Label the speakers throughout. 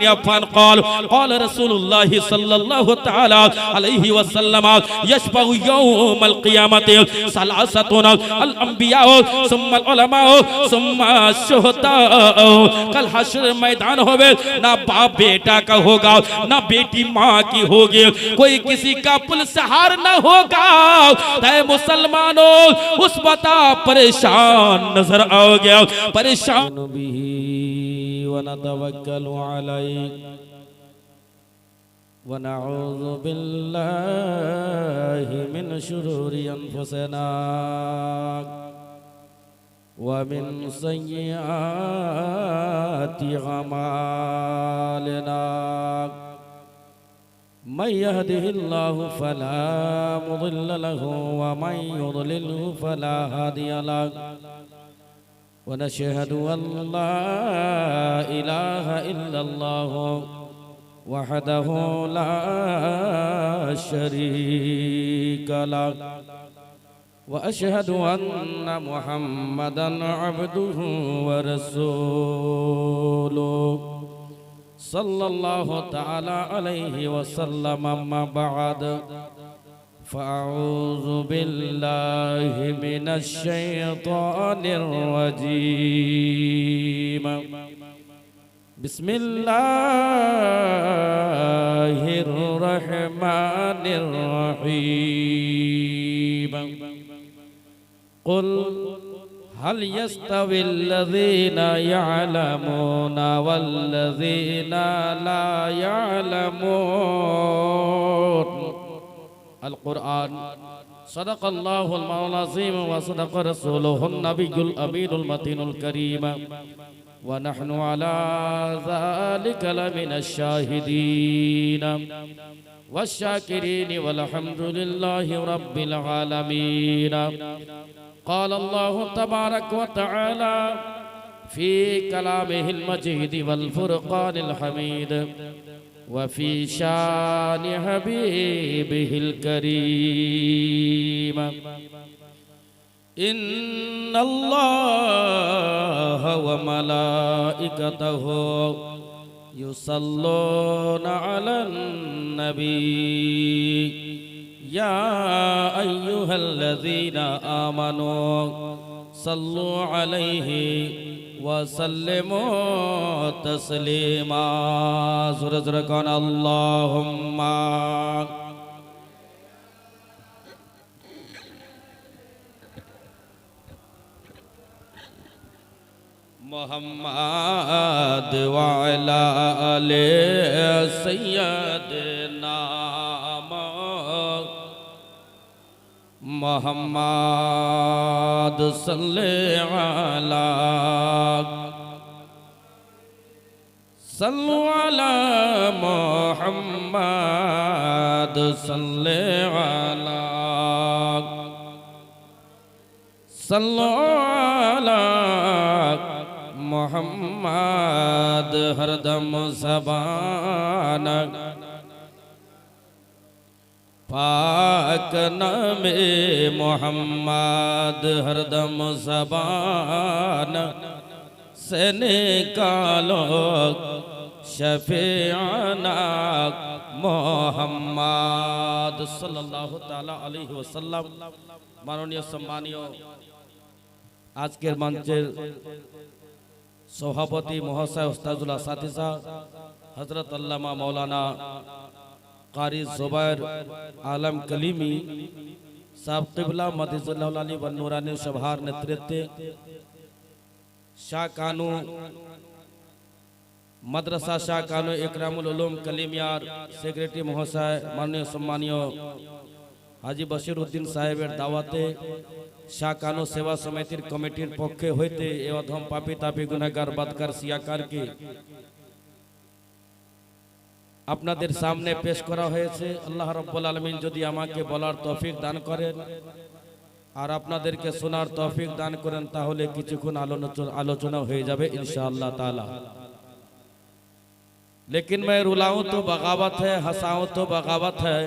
Speaker 1: अफ़्फ़ान क़ाल रसूलुल्लाह सल्लल्लाहु तआला अलैहि वसल्लम यशफ़अु यौमल क़ियामति सलासतुन अल अंबिया सुम्मा अल उलमा सुम्मा शुहदा। कल हश्र मैदान होवे, ना बाप बेटा का होगा, ना बेटी माँ की होगी, कोई किसी का पुल सहार ना होगा। ऐ मुसलमानों, उस बता परेशान नजर आओगे, परेशान व नतवक्कलु अलैहि व नऊज़ु बिल्लाहि मिन शुरूरि अनफुसिना व मिन सय्यिआति अमालिना। मन यहदिहिल्लाहु फला मुदिल्ल लहु व मन युद्लिल्हु फला हादिय लहु। व नशहदु अल्ला इलाहा इल्लल्लाहु वहदहु ला शरीका लहु व अशहदु अन्ना मुहम्मदन अब्दुहु व रसूलुहु सल्लल्लाहु तआला अलैहि वसल्लम। अम्मा बअद फ़अऊज़ु बिल्लाहि मिनश शैतानिर रजीम। बिस्मिल्लाहिर रहमानिर रहीम। क़ुल हल यस्तविल्लज़ीना यअलमूना वल्लज़ीना ला यअलमून। अल कुरआन। सदक़ल्लाहुल मौलाना अज़ीम व सदक़ रसूलुहुन नबियुल अमीनुल मतीनुल करीम व नहनु अला ज़ालिका लमिनश शाहिदीन वश्शाकिरीन वल्हम्दुलिल्लाहि रब्बिल आलमीन। क़ाल अल्लाहु तबारक व तआला फ़ी कलामिहिल मजीद वल फ़ुरक़ानिल हमीद वफ़ी शान हबीबिहिल करीम। इन्नल्लाह व मलाइकतहु युसल्लूना अलन नबी या अय्युहल्लज़ीना आमनू सल्लु अलैहि वसल्लिमू तस्लीमा। ज़ुर कौन अल्लाहुम्मा मुहम्मद व अला आले सय्यदना मुहम्मद सल्लल्लाहु अला मुहम्मद सल्लल्लाहु अला मुहम्मद हरदम ज़बान पाक नामे मुहम्मद हरदम ज़बान से निकालो शफीअना मुहम्मद सल्लल्लाहु ताला अलैहि वसल्लम। माननीय सम्मानीय आजकेर मंचेर सभापति महोदय उस्तादुल असातिज़ा हजरत अल्लामा मौलाना कारी जुबैर आलम कलीमी साहब क़िबला मदीज़ल्लाहु अलैहि व नूरानी सभार नेतृत्वे शाह कानू मदरसा शाह कानू इकरामुल उलूम कलीमियार सेक्रेटरी महोदय माननीय सम्मानीय हाजी बशीरुद्दीन साहेबर दावते शाह कानू सेवा समितिर कमिटिर पक्षे हईते ए अधम पापी तापी गुनाहगार बदकार सियाकार के আপনাদের সামনে পেশ করা হয়েছে। আল্লাহ রাব্বুল আলামিন যদি আমাকে বলার তৌফিক দান করেন আর আপনাদেরকে শোনার তৌফিক দান করেন তাহলে কিছুক্ষণ আলোচনা হয়ে যাবে इंशाअल्लाह ताला। लेकिन मैं रुलाऊं तो बगावत है, हंसाऊं तो बगावत है,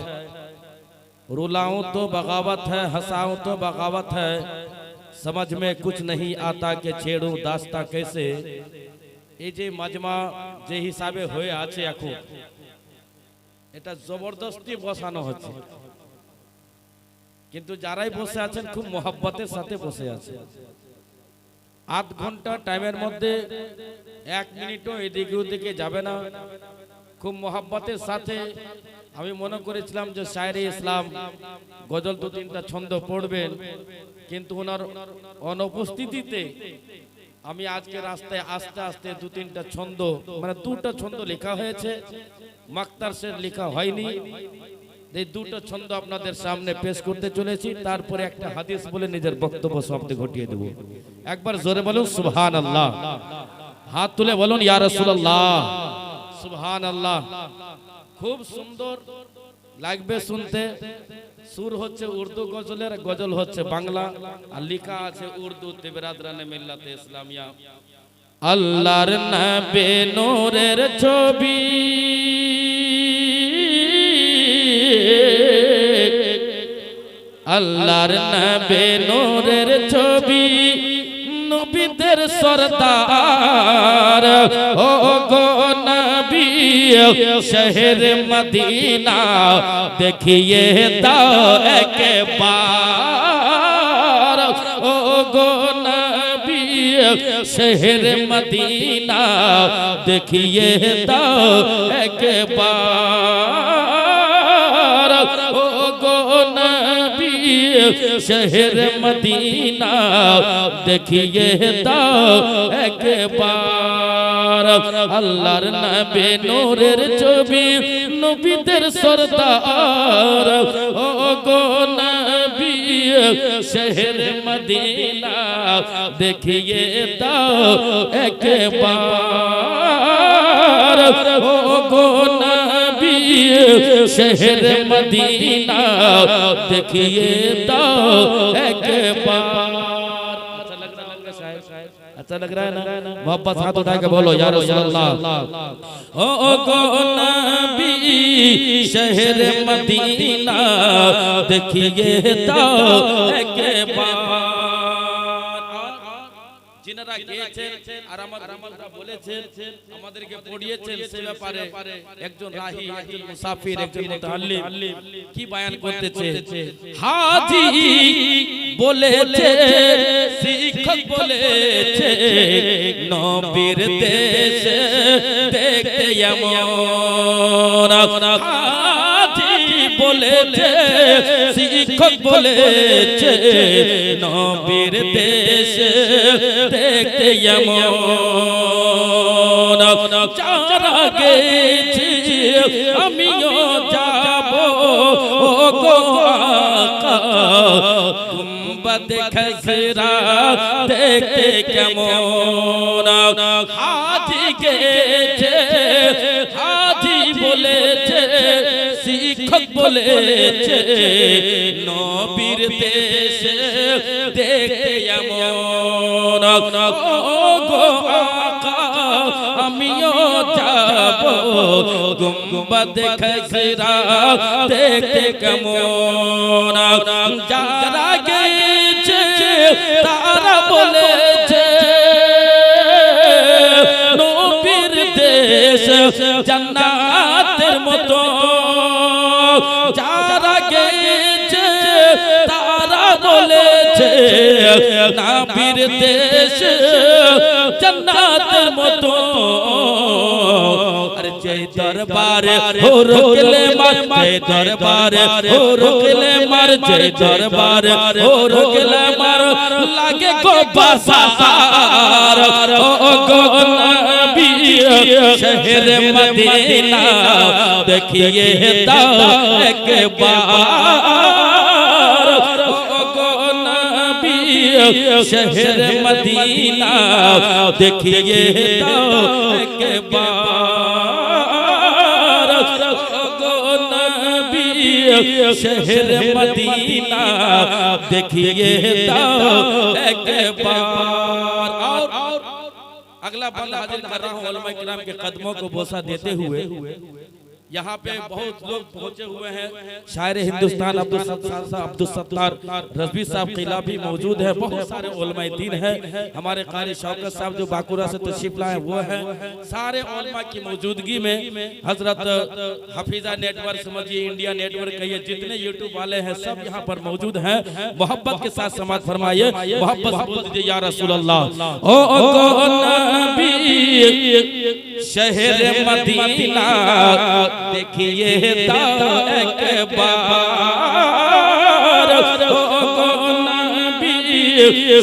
Speaker 1: रुलाऊं तो बगावत है, हंसाऊं तो बगावत है, समझ में कुछ नहीं आता कि छेड़ूं दास्तां कैसे। এই যে মাজমা যে হিসাবে হয়ে আছে এখন, এটা জবরদস্তি বসানো হচ্ছে, কিন্তু যারাই বসে আছেন খুব মোহাব্বতের সাথে বসে আছে। আধ ঘন্টা টাইমের মধ্যে 1 মিনিটও এদিকে ওদিকে যাবে না, খুব মোহাব্বতের সাথে। আমি মনে করেছিলাম যে শায়রে ইসলাম গজল 2-3টা ছন্দ পড়বেন, কিন্তু ওনার অনুপস্থিতিতে আমি আজকে রাস্তায় আস্তে আস্তে 2-3টা ছন্দ, মানে 2টা ছন্দ লেখা হয়েছে, মাক্তার শের লেখা হয়নি। এই 2টা ছন্দ আপনাদের সামনে পেশ করতে চলেছি, তারপরে একটা হাদিস বলে নিজের বক্তব্য সমাপ্তি ঘটিয়ে দেব। একবার জোরে বলুন সুবহানাল্লাহ, হাত তুলে বলুন ইয়া রাসূলুল্লাহ, সুবহানাল্লাহ। খুব সুন্দর লাগবে শুনতে। সুর হচ্ছে উর্দু গজলের, গজল হচ্ছে বাংলা, আর লেখা আছে উর্দুতে। বিরাদরানে মিল্লাতে ইসলামিয়া, আল্লাহর নবী নূরের ছবি, আল্লাহর নবী নূরের ছবি, নবীদের সরদার ও গো নবী শহরে মদিনা দেখিয়ে দাও একবার, ও গো নবী শহরে মদিনা দেখিয়ে দাও একবার, ও গো নবী শহর মদিনা দেখিয়ে দাও একবার। আল্লাহর নবী নূরের ছবি, নবীদের সরদার ও গো নবী শহর মদিনা দেখিয়ে দাও একবার, ও গো নবী শহর মদিনা দেখিয়ে দাও একবার। अच्छा लग रहा है ना? मोहब्बत हाथ उठा के बोलो या रसूलल्लाह, ओ गो नबी शहर मदीना देखिए दाओ একবার। जिनारा গেয়েছেন আর আমাদেরকে বলেছেন, আমাদেরকে পড়িয়েছেন, সে ব্যাপারে একজন রাহি, একজন মুসাফির, একজন মুতাআল্লিম কি বয়ান করতেছে। হাজি বলেছে, শিক্ষক বলেছে, নবীর দেশ দেখতে এমন। হাজি বলেছে, শিক্ষক বলেছে, নবীর দেশ দেখতে এমন। যারা গেছি আমিও যাব গো আকা, গুম্বদ খসরা দেখতে কেমন। হাজি গেছে, হাজি বলেছে, শিক্ষক বলেছে, নবীর দেশ দেখতে এমন। ও গো আকা আমিও যাব গুম্বদ খসরা দেখতে কেমন। যারা গেছে তারা বলেছে, নবীর দেশ জান্নাতের মতো। যারা গেছে তারা বলেছে, নবীর দেশ জান্নাতের মতো। আরে জয় দরবারে হো রোকলে মার, জয় দরবারে হো রোকলে মার, জয় দরবারে হো রোকলে মার, লাগে গো বাসার ও গো নবী শহর মদিনা দেখিয়ে দাও একবার, ও গো নবী শহর মদিনা দেখিয়ে দাও একবার, ও গো নবী শহর মদিনা দেখিয়ে দাও একবার। और अगला बंदा हाजिर कर रहा हूं उलमा किराम के कदमों को बोसा देते हुए, यहाँ पे बहुत लोग पहुंचे हुए हैं। शायर हिंदुस्तान अब्दुल सत्तार रज़वी साहब किला भी मौजूद है। बहुत सारे उलमाए दीन है। हमारे कारी शौकत साहब जो बाकुरा से तशरीफ लाए वो है। सारे उलमा की मौजूदगी में हजरत हफीजा नेटवर्क समझिए, इंडिया नेटवर्क कहिए, जितने यूट्यूब वाले हैं सब यहाँ पर मौजूद हैं। मोहब्बत के साथ समाज फरमाइए, मोहब्बत से बोल दीजिए या रसूल अल्लाह। ओ नबी शहर मदीना देखिए तो एक बार, ओ नबी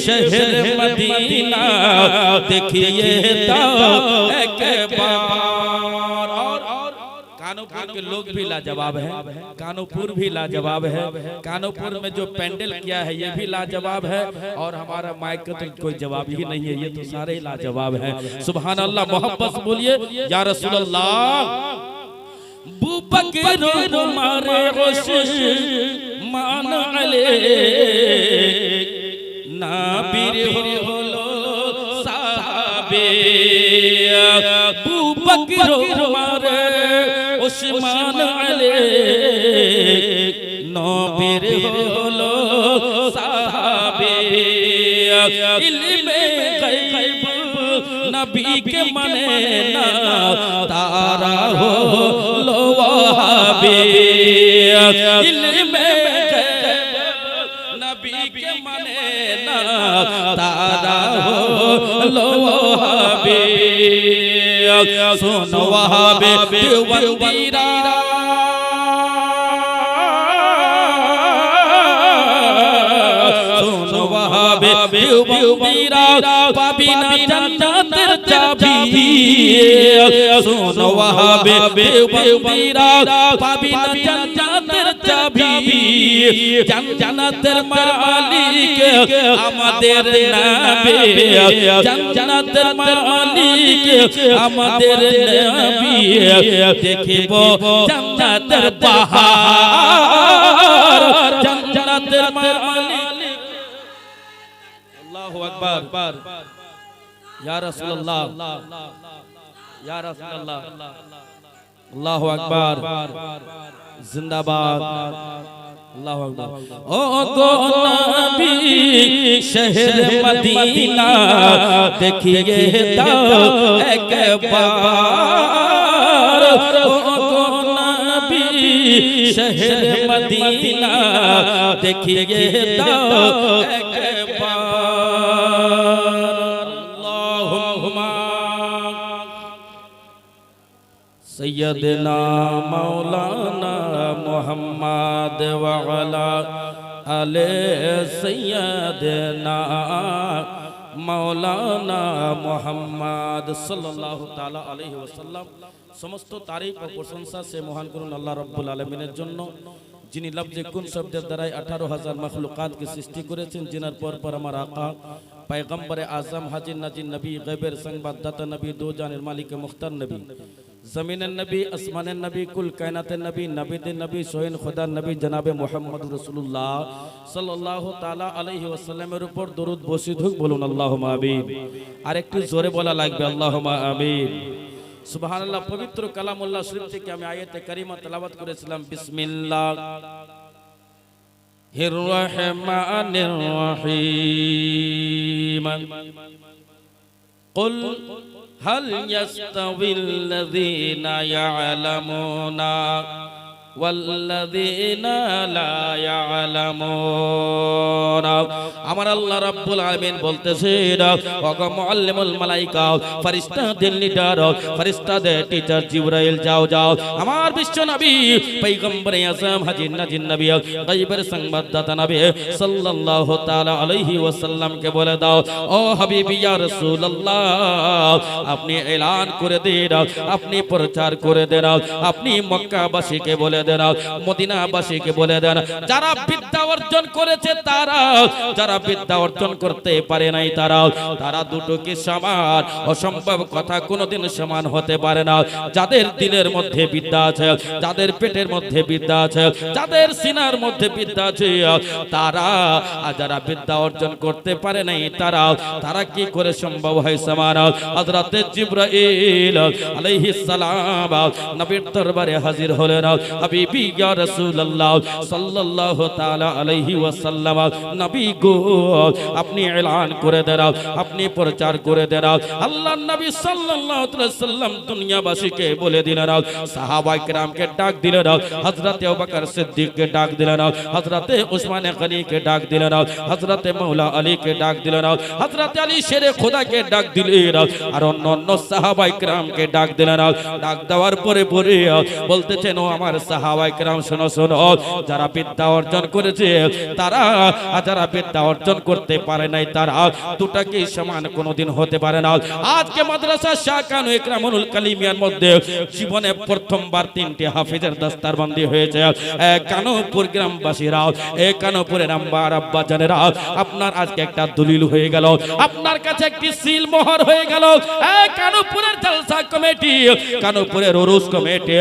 Speaker 1: शहर मदीना देखिए तो एक बार। और कानोपुर के लोग भी लाजवाब है, कानोपुर भी लाजवाब है। कानोपुर में जो पेंडल किया है ये भी लाजवाब है। और हमारा माइक का तो कोई जवाब ही नहीं है, ये तो सारे ही लाजवाब है। सुभान अल्लाह। मोहब्बत से बोलिए या रसूल अल्लाह। बुबकर मारे मान अले नाबिर होलो साहबे। बुबकर मारे उस्मान अले नाबिर होलो साहबे। इल्मे गैब नबी के मने ना तारा हो लो वहाबी। इल्मे गैब नबी के मने ना तारा हो लो वहाबी। सुनो वहाबी देवबंदीरा पाबी ना जन्नतेर चाबी। सुनो वहाबी देवबंदीरा पाबी ना जन्नतेर चाबी। जन्नतेर मालिक আমাদের নবী, जन्नतेर मालिक আমাদের নবী। দেখিব जन्नतेर বাহার, जन्नतेर मालिक। अल्लाहु अकबर या रसूल अल्लाह, या रसूल अल्लाह। अल्लाहु अकबर जिंदाबाद। अल्लाहु अकबर। ओ गो नबी शहर मदीना देखिए तो एक बार, ओ गो नबी शहर मदीना देखिए तो एक सैयदना मौलाना मोहम्मद व अला आले सैयदना मौलाना मोहम्मद सल्लल्लाहु ताला अलैहि वसल्लम। समस्त तारीफ और प्रशंसा से महान करुण अल्लाह रब्बुल आलमीনের জন্য, যিনি লফজে কুন শব্দের দ্বারাই 18,000 মখলুকাত কে সৃষ্টি করেছেন, जिनार पर আমার आका पैगम्बर आजम हाजिर नाजिर नबी गैबर संवाददाता नबी दो जानिर मालिक मुख्तार नबी जमीन नबी आसमान नबी कुल कायनात नबी नबीद नबी सोहन खुदा नबी जनाबे मोहम्मद रसूलुल्लाह सल्लल्लाहु ताला अलैहि वसल्लमेर ऊपर दरूद बर्षित होक। बोलुन अल्लाहुम्मा आमीन। আর একটু জোরে বলা লাগবে আল্লাহুম্মা আমিন। সুবহানাল্লাহ। পবিত্র কালামুল্লাহ শরীফ থেকে আমি আয়াতে কারিমা তেলাওয়াত করেছিলাম। বিসমিল্লাহির রহমানির রহিম। কুল হাল ইয়াস্তাবিল্লাযীনা ইয়ালামুনা ওয়াল্লাযীনা লা ইয়ালামুন। আমার আল্লাহ রাব্বুল আলামিন বলতেছেন, ওগো মুআল্লিমুল মালায়েকা, ফেরেশতাদের লিডার, ফেরেশতাদের টিচার জিবরাইল, যাও যাও আমার বিশ্ব নবী পয়গম্বরে আযম হাজির নাজির নবী গায়বের সংবাদদাতা নবী সাল্লাল্লাহু তাআলা আলাইহি ওয়াসাল্লামকে বলে দাও, ও হাবিবি ইয়া রাসূলুল্লাহ, আপনি এলান করে দেন, আপনি প্রচার করে দেন, আপনি মক্কাবাসীকে বলে দেন, মদিনাবাসীকে বলে দেন, যারা বিদ্যা অর্জন করেছে তারা, যারা বিদ্যা অর্জন করতে পারে নাই তারা দুটো কি সমান? অসম্ভব কথা কোনোদিন সমান হতে পারে না। যাদের দিলের মধ্যে বিদ্যা আছে, যাদের পেটের মধ্যে বিদ্যা আছে, যাদের সিনার মধ্যে বিদ্যা আছে, তারা, আর যারা বিদ্যা অর্জন করতে পারে নাই তারা কি করে সম্ভব হয় সমান? হযরত জিবরাইল আলাইহিস সালাম নবীর দরবারে হাজির হলেন। হাবিবি ইয়া রাসূলুল্লাহ সাল্লাল্লাহু তাআলা আলাইহি ওয়াসাল্লাম, নবী গো আপনি এলান করে দেন, আপনি প্রচার করে দেন। আল্লাহর নবী সাল্লাল্লাহু আলাইহি ওয়াসাল্লাম দুনিয়াবাসীকে বলে দিলেন, সাহাবায়ে কেরামকে ডাক দিলেন, হযরত আবু বকর সিদ্দিককে ডাক দিলেন, হযরত উসমান গনিকে ডাক দিলেন, হযরত মাওলা আলীকে ডাক দিলেন, হযরত আলী শেরে খোদাকে ডাক দিলেন, আর অন্যান্য সাহাবায়ে কেরামকে ডাক দিলেন। ডাক দেওয়ার পরে বলতেছেন, ও আমার সাহাবায়ে কেরাম শোনো শোনো, যারা বিদ্যা অর্জন করেছে তারা, আর যারা বিদ্যা অর্জন করতে পারে নাই তারা, দুটা কি সমান কোনোদিন হতে পারে না। আজকে মাদ্রাসা শাকানু ইকরামুল কালিমিয়ার মধ্যে জীবনে প্রথমবার 3টি হাফেজের দস্তারবন্দি হয়েছে। কানুপুর গ্রামবাসীরা, কানুপুরের আব্বা জানেরা, আপনার আজকে একটা দলিল হয়ে গেল, আপনার কাছে একটি সিল মোহর হয়ে গেল। কানুপুরের জলসা কমিটি, কানুপুরের উরুস কমিটি,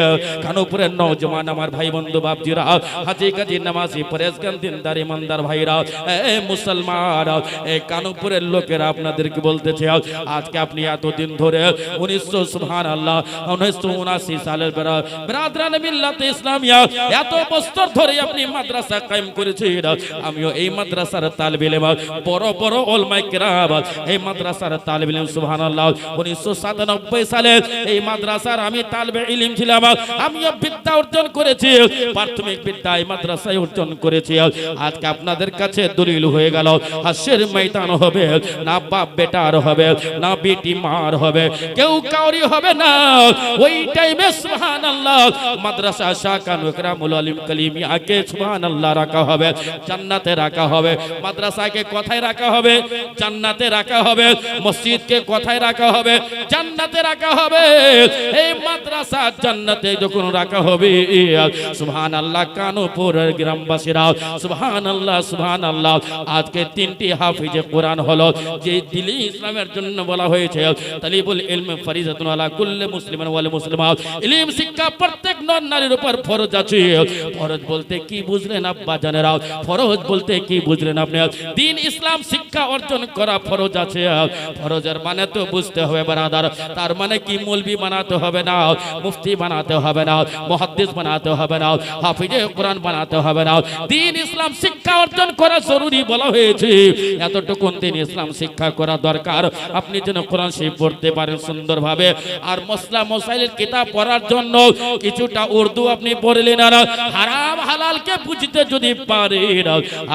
Speaker 1: কানুপুরের নওজওয়ান আমার ভাই বন্ধু বাপজিরা, হাজী কাজী নামাজি পরেজগান দিনদার ইমানদার ভাইরা, মুসলমান, কানুপুরের লোকেরা আপনাদেরকে বলতেছে, আজকে আপনি এতদিন ধরে 1979 সালের বিরাদরানে মিল্লাতে ইসলামিয়া এত বছর ধরে আপনি মাদ্রাসা কায়েম করেছেন। আমিও এই মাদ্রাসার তালিবে ইলম, বড় বড় উলামায়ে কেরাম এই মাদ্রাসার তালিবে ইলম। সুবহানাল্লাহ, 1997 সালে এই মাদ্রাসার আমি তালিবে ইলম ছিলাম। আমিও বিদ্যা অর্জন করেছি, প্রাথমিক বিদ্যা এই মাদ্রাসায় অর্জন করেছি। আজকে আপনাদের কাছে দলিল হয়ে গেল, হাসরের ময়দান হবে না বাপ বেটার হবে, না বেটি মার হবে, কেউ কাউরি হবে না। ওই টাইমে সুবহানাল্লাহ মাদ্রাসা শাকানু ইকরামুল আলিম কালিমিয়াকে সুবহানাল্লাহ রাখা হবে, জান্নাতে রাখা হবে। মাদ্রাসাকে কোথায় রাখা হবে? জান্নাতে রাখা হবে। মসজিদকে কোথায় রাখা হবে? জান্নাতে রাখা হবে। এই মাদ্রাসা জান্নাতে যখন রাখা হবে, সুবহানাল্লাহ, কানুপুরের গ্রামবাসীরা সুবহানাল্লাহ সুবহানাল্লাহ, আজকে 3টি হাফিজে কোরআন হলো, যে দিনী ইসলামের জন্য বলা হয়েছে তালিবুল ইলম ফরিজাতুন আলা কুল্লি মুসলিমিন ওয়াল মুসলিমাত। ইলম শিক্ষা প্রত্যেক নর নারীর উপর ফরজ আছে। ফরজ বলতে কি বুঝলেন আব্বা জানেরা? ফরজ বলতে কি বুঝলেন আপনি? দ্বীন ইসলাম শিক্ষা অর্জন করা ফরজ আছে। ফরজের মানে তো বুঝতে হবে ব্রাদার, তার মানে কি মৌলভী বানাতে হবে না, মুফতি বানাতে হবে না, মুহাদ্দিস বানাতে হবে না, হাফিজে কোরআন বানাতে হবে না। দ্বীন ইসলাম শিক্ষা অর্জন করা জরুরি বলা হয়েছে। এতটুকু দ্বীন ইসলাম শিক্ষা করা দরকার, আপনি যেন কোরআন শরীফ পড়তে পারেন সুন্দরভাবে। আর মসলা মসাইলের কিতাব পড়ার জন্য কিছুটা উর্দু আপনি পড়লেন, আর হারাম হালালকে বুঝতে যদি পারেন,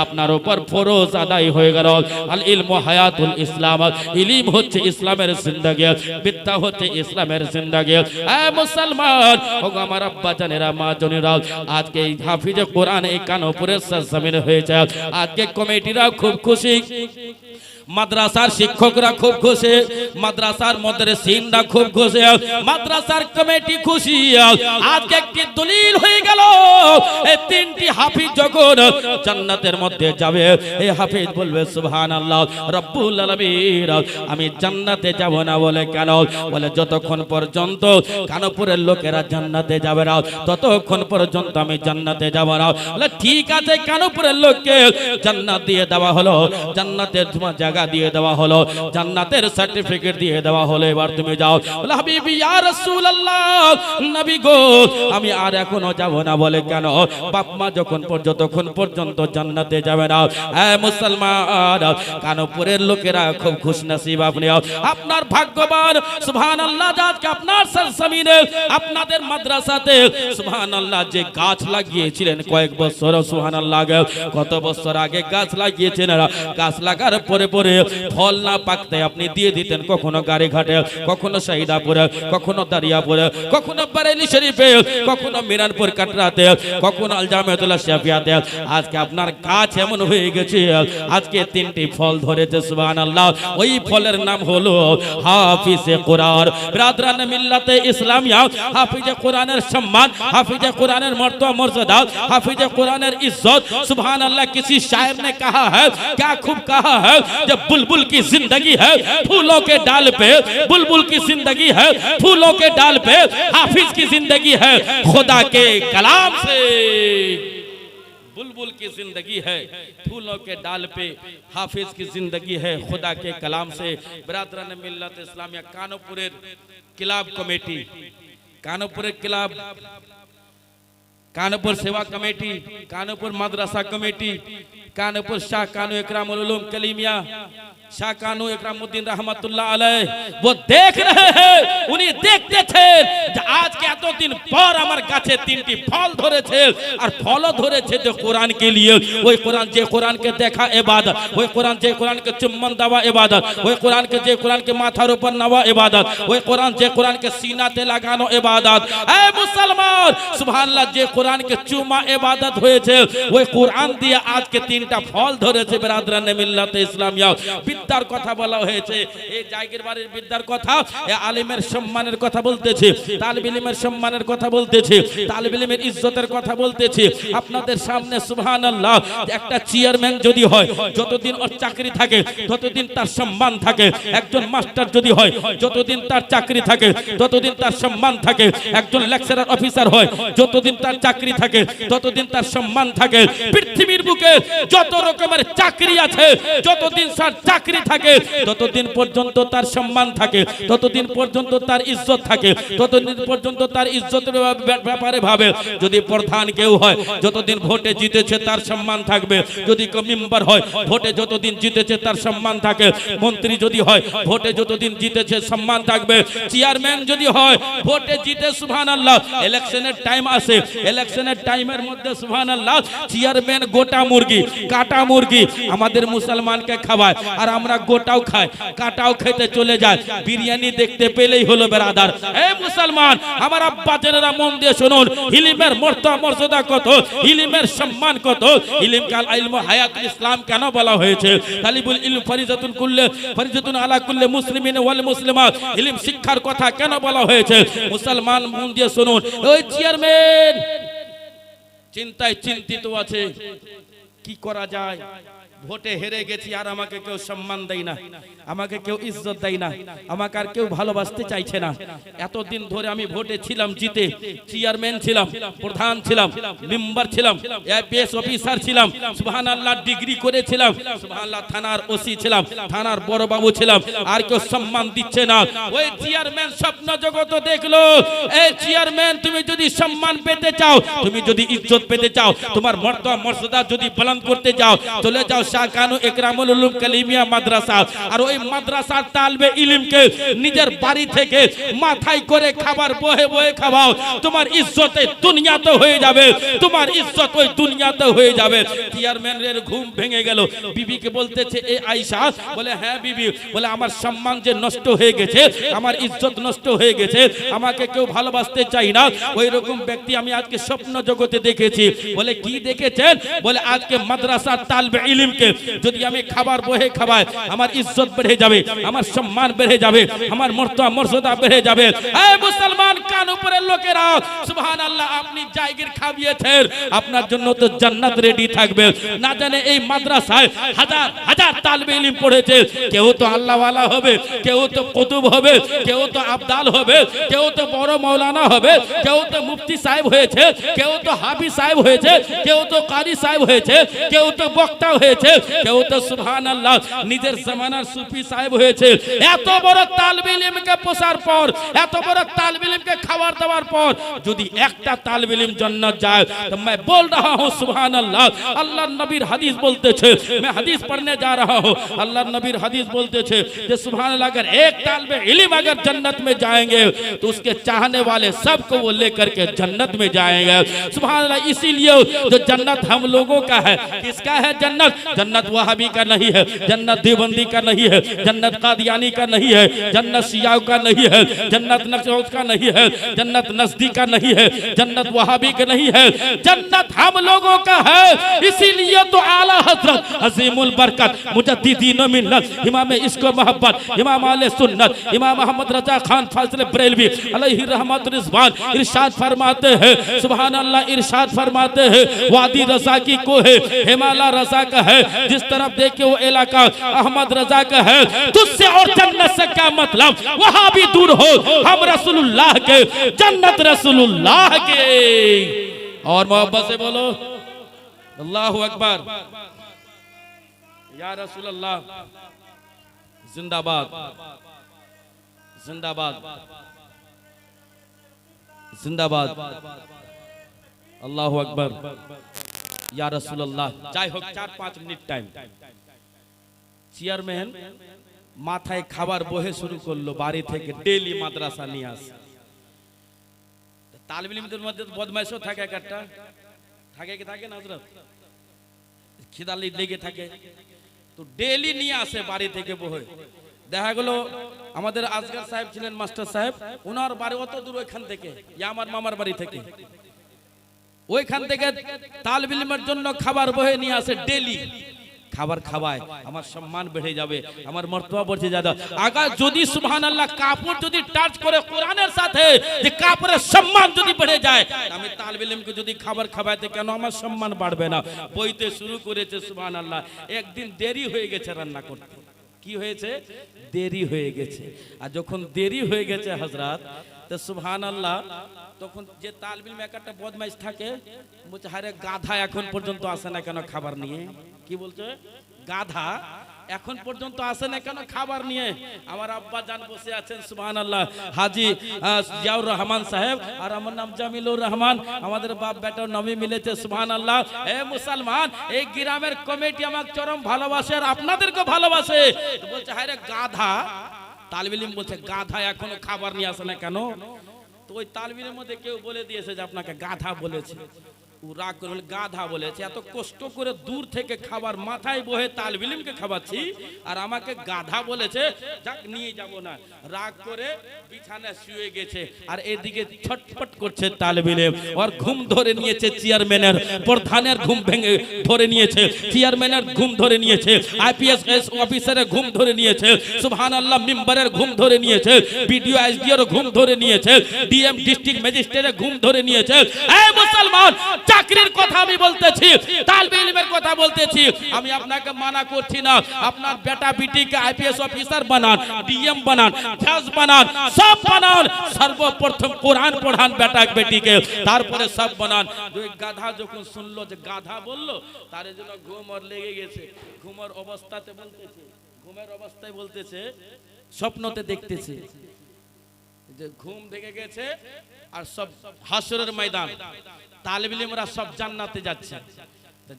Speaker 1: আপনার উপর ফরজ আদায় হয়ে গেল। আল ইলমু হায়াতুল ইসলাম, ইলম হচ্ছে ইসলামের জিন্দেগি, বিদ্যা হচ্ছে ইসলামের জিন্দেগি। এ মুসলমান, ওগো আমার আব্বা জানেরা, মা জনেরা, আজকে এই হাফিজে কোরআন এই কানুপুরের সরজমিনে হয়েছে। আজকে কমিটিরা খুব খুশি, মাদ্রাসার শিক্ষকরা খুব খুশি, মাদ্রাসার মুদাররিসিনরা খুব খুশি, মাদ্রাসার কমিটি খুশি। আজকে একটি দলিল হয়ে গেল, এই 3টি হাফিজ যখন জান্নাতের মধ্যে যাবে, এই হাফিজ বলবে সুবহানাল্লাহ রব্বুল আলামিন, আমি জান্নাতে যাব না। বলে কেন? বলে যতক্ষণ পর্যন্ত কানুপুরের লোকেরা জান্নাতে যাবে না, ততক্ষণ পর্যন্ত আমি জান্নাতে যাব না। বলে ঠিক আছে, কানুপুরের লোককে জান্নাত দিয়ে দেওয়া হলো, জান্নাতের তোমার জায়গা দিয়ে দেওয়া হলো, জান্নাতের সার্টিফিকেট দিয়ে দেওয়া হলো, এবার তুমি যাও। বলে হাবিবি ইয়া রাসূলুল্লাহ, নবী গো আমি আর এখনো যাব না। বলে কেন? বাপ মা যতক্ষণ পর্যন্ত জান্নাতে যাবে না। এ মুসলমান, কানুপুরের লোকেরা খুব খুশনসিব, আপনি আপনার ভাগ্যবান। সুবহানাল্লাহ, আজকে আপনার সরজমিনে আপনাদের মাদ্রাসাতে সুবহানাল্লাহ যে গাছ লাগিয়েছিলেন কয়েক বছর, সুবহানাল্লাহ কত বছর আগে গাছ লাগিয়েছেন, গাছ লাগার পরে পরে করে ফল না পাকতে আপনি দিয়ে দিতেন কখনো গাড়িঘাটে, কখনো শাহিদাপুরে, কখনো দারিয়াপুরে, কখনো বারেলি শরীফে, কখনো মিরানপুর কাটরাতে, কখনো আল জামিয়াতুল্লাহ শাফিয়াতে। আজকে আপনার গাছ এমন হয়ে গেছে, আজকে 3টি ফল ধরেছে, সুবহানাল্লাহ। ওই ফলের নাম হলো হাফিজে কোরআন। ব্রাদরান মিল্লাতে ইসলামিয়া, হাফিজে কোরআনের সম্মান, হাফিজে कुरान मर्तबा मर्यादा, हाफिज कुरान इज्जत। सुभान अल्लाह। किसी शायर ने कहा है, क्या खूब कहा है, जब बुलबुल की जिंदगी है फूलों के डाल पे, बुलबुल की जिंदगी है फूलों के डाल पे, हाफिज की जिंदगी है खुदा के कलाम से। बुलबुल की जिंदगी है फूलों के डाल पे, हाफिज की जिंदगी है खुदा के कलाम से। बिरादरान मिल्लत इस्लामिया कानपुरेर क्लब कमेटी, कानपुरेर club, Kanpur Seva committee, Kanpur Madrasa committee, Kanpur Shah Kanu Ikramul Uloom Kalimiya, Shah Kanu Ikramuddin रहमतुल्लाह अलैह, वो देख रहे हैं, उन्हीं देखते थे आज के एत दिन पर আমার গাছে 3টি ফল ধরেছে, আর ফলও ধরেছে যে কোরআন के लिए। ওই কোরআন, যে কোরআনকে দেখা ইবাদত, ওই কোরআন যে কোরআনকে চুম্বন দেওয়া ইবাদত, ওই কোরআনকে যে কোরআনকে মাথার উপর নেওয়া ইবাদত, ওই কোরআন যে কোরআনকে সিনাতে লাগানো ইবাদত। এ মুসলমান, সুবহানাল্লাহ, যে কোরআনকে চুমা ইবাদত হয়েছে, ওই কোরআন দিয়ে আজকে 3টা ফল ধরেছে। বিরাদরানে মিল্লাতে ইসলামিয়া, বিদ্যার কথা বলা হয়েছে, এই জায়গির বাড়ির বিদ্যার কথা, এই আলিমের সম্মানের কথা বলতেছে, তালিব ইলমের সম্মানের কথা বলতেছে, তালিব ইলমের ইজ্জতের কথা বলতেছে আপনাদের সামনে। সুবহানাল্লাহ। একটা চেয়ারম্যান যদি হয়, যতদিন ওর চাকরি থাকে ততদিন তার সম্মান থাকে। একজন মাস্টার যদি হয়, যতদিন তার চাকরি থাকে ততদিন তার সম্মান থাকে। একজন লেকচারার অফিসার হয়, যতদিন তার চাকরি থাকে ততদিন তার সম্মান থাকে। পৃথিবীর বুকে যত রকমের চাকরি আছে, যতদিন তার চাকরি থাকে ততদিন পর্যন্ত তার সম্মান থাকে, ততদিন পর্যন্ত তার ইজ্জত থাকে, ততদিন পর্যন্ত তার ইজ্জতের ব্যাপারে ভাবে। যদি প্রধান কেউ হয়, যতদিন ভোটে জিতেছে তার সম্মান থাকবে। যদি মেম্বার হয়, ভোটে যতদিন জিতেছে তার সম্মান থাকে। মন্ত্রী যদি হয়, ভোটে যতদিন জিতেছে সম্মান থাকবে। চেয়ারম্যান যদি হয়, ভোটে জিতে, সুবহানাল্লাহ, ইলেকশনের টাইম আসে, ইলেকশনের টাইমের মধ্যে সুবহানাল্লাহ চেয়ারম্যান গোটা মুরগি, কাটা মুরগি আমাদের মুসলমানকে খাওয়ায়, আর আমরা গোটাও খাই, কাটাও খেতে চলে যায়। বিরিয়ানি দেখতে পেলেই হলো বেরাদার। এ মুসলমান, আমার আব্বা জেনেরা মন দিয়ে শুনুন, ইলমের মর্তবা মর্যাদা কত, ইলমের সম্মান কত। ইলম কাল ইলম হায়াতুল ইসলাম কেন বলা হয়েছে? তালিবুল ইলম ফরিজাতুন কুল্লে, ফরিজাতুন আলা কুল্লে মুসলিমিন ওয়াল মুসলিমাত। ইলম শিক্ষার কথা কেন বলা হয়েছে? মুসলমান মন দিয়ে শুনুন, ওই চেয়ারম্যান চিন্তায় চিন্তিত আছে, কি করা যায়? ভোটে হেরে গেছি, আর আমাকে কেউ সম্মান দেয় না, আমাকে কেউ ইজ্জত দেয় না, আমাকে আর কেউ ভালোবাসতে চাইছে না। এতদিন ধরে আমি ভোটে ছিলাম, জিতে চেয়ারম্যান ছিলাম, প্রধান ছিলাম, মেম্বার ছিলাম, এপিএস অফিসার ছিলাম, সুবহানাল্লাহ, ডিগ্রি করেছিলাম, সুবহানাল্লাহ, থানার ওসি ছিলাম, থানার বড় বাবু ছিলাম, আর কেউ সম্মান দিচ্ছে না। ওই চেয়ারম্যান স্বপ্ন জগৎ দেখলো, এই চেয়ারম্যান, তুমি যদি সম্মান পেতে চাও, তুমি যদি ইজ্জত পেতে চাও, তোমার মর্তবা মর্যাদা যদি বুলন্দ করতে চাও, চলে যাও শাহ কানু ইকরামুল উলুম কালিমিয়া মাদ্রাসা। আর ওই মাদ্রাসার তালবে ইলমকে নিজের বাড়ি থেকে মাথায় করে খাবার বহে বহে খাওয়াও, তোমার ইজ্জতে দুনিয়াতে হয়ে যাবে, তোমার ইজ্জত ওই দুনিয়াতে হয়ে যাবে। চেয়ারম্যানের ঘুম ভেঙে গেল, বিবিকে বলতেছে, এ আয়েশা, বলে হ্যাঁ বিবি, বলে আমার সম্মান যে নষ্ট হয়ে গেছে, আমার ইজ্জত নষ্ট হয়ে গেছে, আমাকে কেউ ভালোবাসতে চাই না। ওই রকম ব্যক্তি আমি আজকে স্বপ্ন জগতে দেখেছি। বলে কি দেখেছেন? বলে আজকে মাদ্রাসার তালবে ইলমকে যদি আমি খাবার বহে খাওয়াই, আমার ইজ্জত বেড়ে যাবে, আমার সম্মান বেড়ে যাবে, আমার মর্তবা মর্যাদা বেড়ে যাবে। এই মুসলমান কানপুরের লোকেরা, সুবহানাল্লাহ, আপনি জায়গির খাবিয়েছেন, আপনার জন্য তো জান্নাত রেডি থাকবে। না জানে এই মাদ্রাসায় হাজার হাজার তালবে ইলম পড়েছে, কেউ তো আল্লাহওয়ালা হবে, কেউ তো কুতুব হবে, কেউ তো আবদাল হবে, কেউ তো বড় মাওলানা হবে, কেউ তো মুফতি সাহেব হয়েছে, কেউ তো হাফিজ সাহেব হয়েছে, কেউ তো কারি সাহেব হয়েছে, কেউ তো বক্তা হয়েছে, কেউ তো সুবহানাল্লাহ নিজের জামানার সুফি সাহেব হয়েছে। এত বড় তালবে ইলমকে পোষার পর, এত বড় তালবে ইলমকে খাবার দেওয়ার পর যদি একটা তালবে ইলম জান্নাত যায়, তো मैं बोल रहा हूं सुभानअल्लाह, अल्लाह नबीर हदीस बोलते छे, मैं हदीस पढ़ने जा रहा हूं, अल्लाह नबीर हदीस बोलते छे कि सुभानअल्लाह, अगर एक तालिबे इल्म अगर जन्नत में जाएंगे तो उसके चाहने वाले सबको वो लेकर के जन्नत में जाएंगे। सुभानअल्लाह, इसीलिए जो जन्नत हम लोगों का है, किसका है जन्नत? जन्नत वहाबी का नहीं है, जन्नत देवबंदी का नहीं है, जन्नत कादियानी का नहीं है, जन्नत शियाओं का नहीं है, जन्नत नक्शबंद का नहीं है, जन्नत नजदी का नहीं है, जन्नत वहाबी का नहीं है, जन्नत हम लोगों का है। इसीलिए तो आला हजरत अजीमुल बरकत मुजद्दिदीन मिल्लत इमाम इश्क व मोहब्बत इमाम आले सुन्नत इमाम मोहम्मद रजा खान फाजिल बरेलवी अलैहि रहमत रिजवान इरशाद फरमाते हैं, सुभान अल्लाह, इरशाद फरमाते हैं, वादी रजा की को है, हिमालय रजा का है, जिस तरफ देखे वो इलाका अहमद रजा का है, तुझसे और जन्नत से क्या मतलब, वहां भी दूर हो, हम रसूलुल्लाह के, जन्नत रसूलुल्लाह के। और मोहब्बत से बोलो अल्लाहु अकबर, या रसूल अल्लाह जिंदाबाद जिंदाबाद जिंदाबाद, अल्लाहु अकबर, या रसूल अल्लाह। যাই হোক 4-5 মিনিট টাইম। চেয়ারম্যান মাথায় খাবার বহে শুরু করলো, বাড়ি থেকে ডেইলি মাদ্রাসা নিয়ে আসে। তালিব ইলমদের মধ্যে বদমাইশও থাকে, একটা থাকে কি থাকে না হযরত, খিদা লেগে থাকে, তো ডেইলি নিয়ে আসে বাড়ি থেকে বহে। দেখা গেল আমাদের আজগার সাহেব ছিলেন মাস্টার সাহেব, ওনার বাড়ি অত দূর, ওইখান থেকে, আমার মামার বাড়ি থেকে, ওইখান থেকে তালিব ইলমের জন্য খাবার বহে নিয়ে আসে ডেইলি। খাবার খাওয়ায়, আমার সম্মান বেড়ে যাবে, আমার মর্তবা বেড়ে যাবে। আগে যদি সুবহানাল্লাহ কাপড় যদি টাচ করে কোরআনের সাথে, যে কাপড়ের সম্মান যদি বেড়ে যায়, আমি তালিব ইলমকে যদি খাবার খাওয়াইতে কেন আমার সম্মান বাড়বে না? বইতে শুরু করেছে সুবহানাল্লাহ, একদিন দেরি হয়ে গেছে রান্না করতে। কি হয়েছে? দেরি হয়ে গেছে। আর যখন দেরি হয়ে গেছে হযরত, তো সুবহানাল্লাহ, তখন যে তালিব ইলম একটা বদমাইশ থাকে, বলছে আরে গাধা এখন পর্যন্ত আসে না কেন খাবার নিয়ে? কি বলছে? গাধা এখন পর্যন্ত আসে না কেন খাবার নিয়ে? আমার আব্বা জান বসে আছেন সুবহানাল্লাহ, হাজী জিয়াউর রহমান সাহেব, আর আমার নাম জামিলুর রহমান, আমাদের বাপ বেটার নামই মিলেছে সুবহানাল্লাহ। এ মুসলমান, এই গ্রামের কমিটি আমাকে চরম ভালোবাসে আর আপনাদেরকে ভালোবাসে। বলছে আরে গাধা, তালিব ইলম বলছে গাধা এখনো খাবার নিয়ে আসে না কেন? তো ওই তালিব ইলমের মধ্যে কেউ বলে দিয়েছে যে আপনাকে গাধা বলেছে। ও রাগ করে বলে গাধা বলেছে, এত কষ্ট করে দূর থেকে খাবার মাথায় বহে তালিব ইলমকে খাওয়াচ্ছি, আর আমাকে গাধা বলেছে, যাক নিয়ে যাব না। রাগ করে বিছানায় শুয়ে গেছে, আর এদিকে ছটফট করছে তালিব ইলম। আর ঘুম ধরে নিয়েছে চেয়ারম্যানের, প্রধানের ঘুম ভেঙে ধরে নিয়েছে, চেয়ারম্যানের ঘুম ধরে নিয়েছে, আইপিএস অফিসারের ঘুম ধরে নিয়েছে, সুবহানাল্লাহ মিম্বরের ঘুম ধরে নিয়েছে, বিডিও এসডিওর ঘুম ধরে নিয়েছে, ডিএম ডিস্ট্রিক্ট ম্যাজিস্ট্রেটের ঘুম ধরে নিয়েছে। এই মুসলমান, চাকরির কথা আমি বলতেছি, তালিব ইলমের কথা বলতেছি। আমি আপনাকে মানা করছি না, আপনার বেটা বিটিকে আইপিএস অফিসার বানান, ডিএম বানান, জাজ বানান, সব বানান। সর্বপ্রথম কোরআন পড়ান বেটা বেটিকে, তারপরে সব বানান। দুই গাধা যখন শুনলো যে গাধা বললো, তার জন্য ঘুম ওর লেগে গেছে। ঘুমের অবস্থাতে বলতেছে, ঘুমের অবস্থায় বলতেছে, স্বপ্নতে দেখতেছে যে ঘুম ভেঙে গেছে, আর সব হাসরের ময়দান, তালিব ইলমরা সব জান্নাতে যাচ্ছে।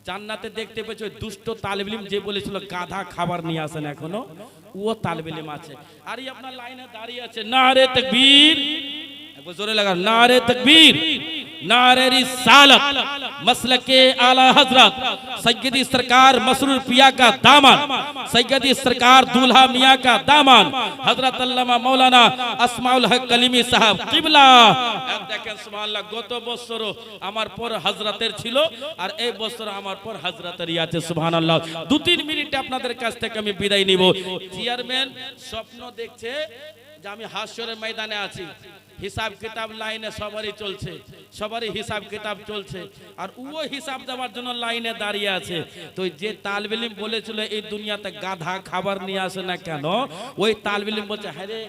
Speaker 1: জান্নাতে দেখতে পেয়েছে ওই দুষ্ট তালিব ইলম যে বলেছিল গাধা খাবার নিয়ে আসেন এখনো, ও তালিব ইলম আছে। আর এই আপনার লাইনে দাঁড়িয়ে আছে, নারে তাকবীর, একবার জোরে লাগা, নারে তাকবীর, नारे रिसालत, मसलके आला हजरत सैयदी सरकार मसरूर पिया का दामन, सैयदी सरकार दूल्हा मियाँ का दामन, हजरत अल्लामा मौलाना আসমাউল হক কলিমি সাহেব কিবলা। দেখেন সুবহানাল্লাহ, গত বছর আমার পর হযরতের ছিল, আর এই বছর আমার পর হযরতেরই আছে সুবহানাল্লাহ। 2-3 মিনিট আপনাদের কাছ থেকে আমি বিদায় নিব। চেয়ারম্যান স্বপ্ন দেখছে যে আমি হাসরের ময়দানে আছি, হিসাব কিতাব লাইনে সবারই চলছে, সবারই হিসাব কিতাব চলছে, আর ও হিসাব দেওয়ার জন্য লাইনে দাঁড়িয়ে আছে। তো যে তালিব ইলম বলেছিল এই দুনিয়াতে গাধা খাবার নিয়ে আসে না কেন, ওই তালিব ইলম বলছে হ্যাঁ রে,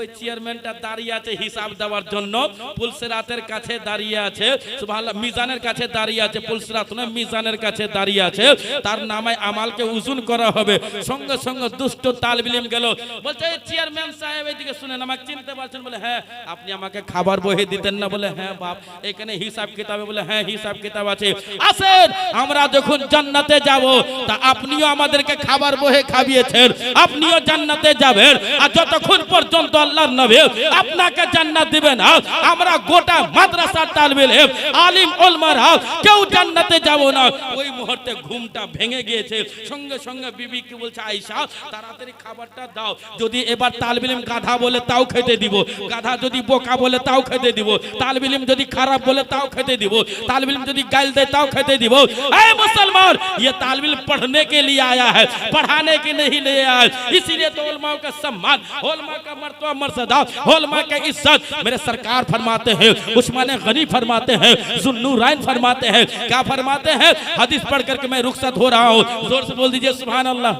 Speaker 1: ওই চেয়ারম্যানটা দাঁড়িয়ে আছে হিসাব দেওয়ার জন্য, পুলসিরাতের কাছে দাঁড়িয়ে আছে, সুবহানাল্লাহ মিজানের কাছে দাঁড়িয়ে আছে, পুলসিরাত না মিজানের কাছে দাঁড়িয়ে আছে, তার নামে আমালকে ওজন করা হবে। সঙ্গে সঙ্গে দুষ্ট তালিব ইলম গেল, বলছে চেয়ারম্যান সাহেব এদিকে শুনেন, আমাকে চিনতে পারছেন? বলে হ্যাঁ, আপনি আমাকে খাবার বহে দিতেন না? বলে হ্যাঁ বাপ, এখানে হিসাব কিতাবে? বলে হ্যাঁ হিসাব কিতাব আছে। আসেন আমরা যখন জান্নাতে যাব তা আপনিও আমাদেরকে খাবার বহে খাবিয়েছেন, আপনিও জান্নাতে যাবেন। আর যতক্ষণ পর্যন্ত আল্লাহর নবী আপনাকে জান্নাত দিবেন না, আমরা গোটা মাদ্রাসার তালিবে ইলম আলিম উলামারা কেউ জান্নাতে যাব না। ওই মুহূর্তে ঘুমটা ভেঙে গিয়েছে, সঙ্গে সঙ্গে বিবি কি বলছে, আয়েশা তাড়াতাড়ি খাবারটা দাও। যদি এবার তালিবে ইলম গাধা বলে তাও খেতে দিব, গাধা যদি বোকা বলে তাও খেতে দিব, তালিবে इल्म যদি খারাপ বলে তাও খেতে দিব, तालिब इल्म যদি गाल दे ताও খেতে দিব। ऐ मुसलमान, ये तालिब इल्म पढ़ने के लिए आया है, पढ़ाने के नहीं ले आया। इसीलिए तो उलमा का सम्मान, उलमा का मर्तबा मर्यादा, उलमा का इज्जत मेरे सरकार फरमाते हैं, उस्मान गनी फरमाते हैं, जुन्नूरैन फरमाते हैं। क्या फरमाते हैं? हदीस पढ़ करके मैं रुखसत हो रहा हूँ। जोर से बोल दीजिए सुभान अल्लाह,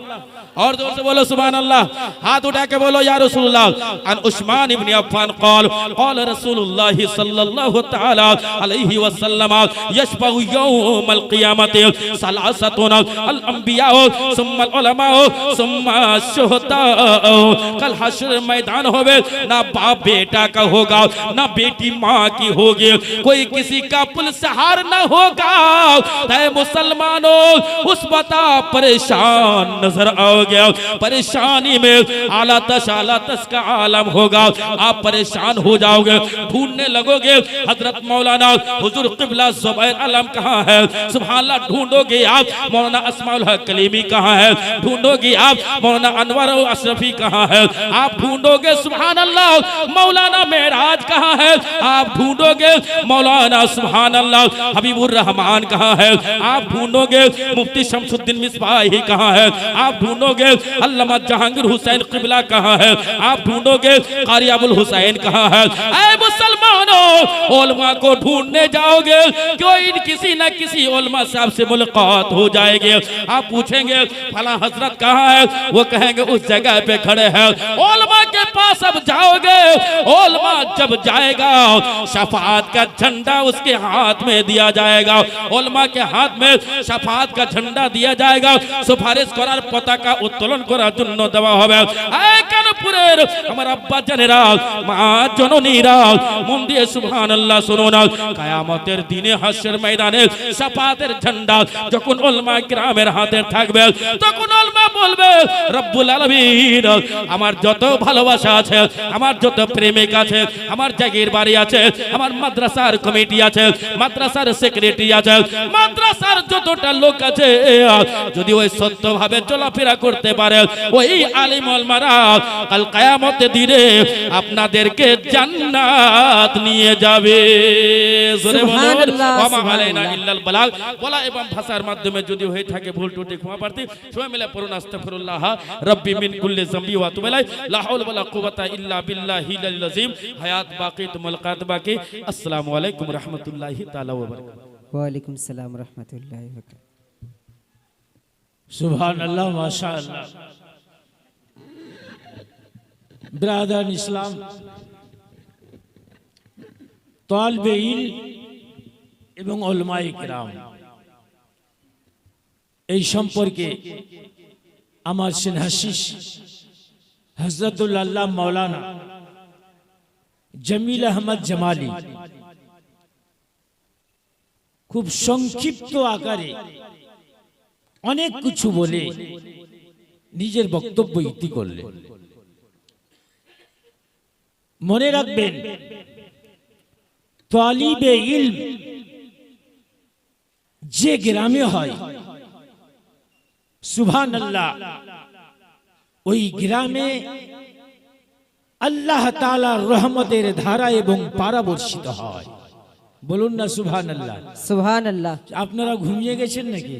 Speaker 1: और जोर से बोलो सुभान अल्लाह। हाथ उठा के बोलो या रसूलुल्लाह। अन उस्मान इब्न अफ़्फ़ान क़ाल क़ाल रसूलुल्लाह सल्लल्लाहु तआला अलैहि वसल्लम यशफ़अु यौमल क़ियामति सलासतुन अल अंबिया सुम्मा अल उलमा सुम्मा शुहदा। कल हश्र मैदान होवे, ना बाप बेटा का होगा, ना बेटी माँ की होगी, कोई किसी का पुलसहार न होगा। ऐ मुसलमानों, उस बता परेशान नजर आओगे, परेशानी में आला तश का आलम होगा। आप परेशान हो जाओगे, ढूंढने लगोगे हजरत मौलाना हुजूर क़िबला ज़ुबैर आलम कहाँ है। सुभान अल्लाह, ढूंढोगे आप मौलाना अस्माउल हक कलीमी कहाँ है, ढूंढोगे आप मौलाना अनवर अशरफी कहाँ है, आप ढूंढोगे सुभान अल्लाह मौलाना मेराज कहाँ है, आप ढूंढोगे मौलाना सुभान अल्लाह हबीबुर रहमान कहाँ है, आप ढूंढोगे मुफ्ती शमसुद्दीन मिसबाही कहाँ है, आप ढूंढोगे अल्लामा जहांगीर हुसैन क़िबला कहाँ है, आप ढूंढोगे कारी अबुल हुसैन कहाँ है। ऐ मुसलमानों, उलमा को ढूंढने जाओगे, कोई किसी न किसी उलमा साहब से मुलाकात हो जाएगी। आप पूछेंगे फला हजरत कहाँ है, वो कहेंगे उस जगह पे खड़े हैं। उलमा के पास अब जाओगे, उलमा जब जाएगा शफाअत का झंडा उसके हाथ में दिया जाएगा, उलमा के हाथ में शफाअत का झंडा दिया जाएगा। सुपारिश करार पताका उत्तोलन करार जন্য দেওয়া হবে। এই কানপুরের আমার আব্বা জানেরা, মা জননীরা, মন দিয়ে সুবহানাল্লাহ শুনুন। কিয়ামতের দিনে হাশর ময়দানে শফাআতের ঝান্ডা যখন উলামা কিরামের হাতে থাকবে, তখন উলামা বলবে রব্বুল আলামিন আমার যত ভালোবাসা আছে, আমার যত প্রেমিক আছে, আমার জাগির বাড়ি আছে, আমার মাদ্রাসার কমিটি আছে, মাদ্রাসার সেক্রেটারি আছে, মাদ্রাসার যতটা লোক আছে, যদি ওই সত্যভাবে চলাফেরা করতে পারে, ওই আলিম উলামারা কাল কিয়ামতের দিনে আপনাদেরকে জান্নাত নিয়ে যাবে।
Speaker 2: সুবহানাল্লাহ,
Speaker 1: ওয়া মা আলাইনা ইল্লাল বালাগ। বলা এবং ভাষার মাধ্যমে যদি হয়ে থাকে ভুল ত্রুটি ক্ষমা প্রার্থী। সবাই মিলে পড়ুন আস্তাগফিরুল্লাহ রাব্বি মিন কুল্লি যামবি ওয়া আতুবু ইলাইহি লা হাওলা ওয়ালা কুওয়াতা ইল্লা বিল্লাহিল আলিয়্যিল আযীম। হায়াত বাকি তো মুলাকাত বাকি। আসসালামু আলাইকুম ওয়া রাহমাতুল্লাহি তাআলা ওয়া বারাকাতুহু।
Speaker 2: ওয়া আলাইকুম আসসালাম ওয়া রাহমাতুল্লাহি ওয়া বারাকাতুহু।
Speaker 3: सुभान अल्लाह माशाअल्लाह। ब्रादर इस्लाम, तालिबे इल्म এবং উলামায়ে কিরাম, এই সম্পর্কে আমার সিনহাসিস হযরতুল আল্লাহ মাওলানা জমিল আহমদ জামালি খুব সংক্ষিপ্ত আকারে অনেক কিছু বলে নিজের বক্তব্য ইতি করলেন। মনে রাখবেন, তালিবে ইলম যে গ্রামে হয়, সুবহানাল্লাহ, ওই গ্রামে আল্লাহ তাআলার রহমতের ধারা এবং পারা বর্ষিত হয়। বলুন না সুবহানাল্লাহ।
Speaker 2: সুবহানাল্লাহ।
Speaker 3: আপনারা ঘুমিয়ে গেছেন নাকি?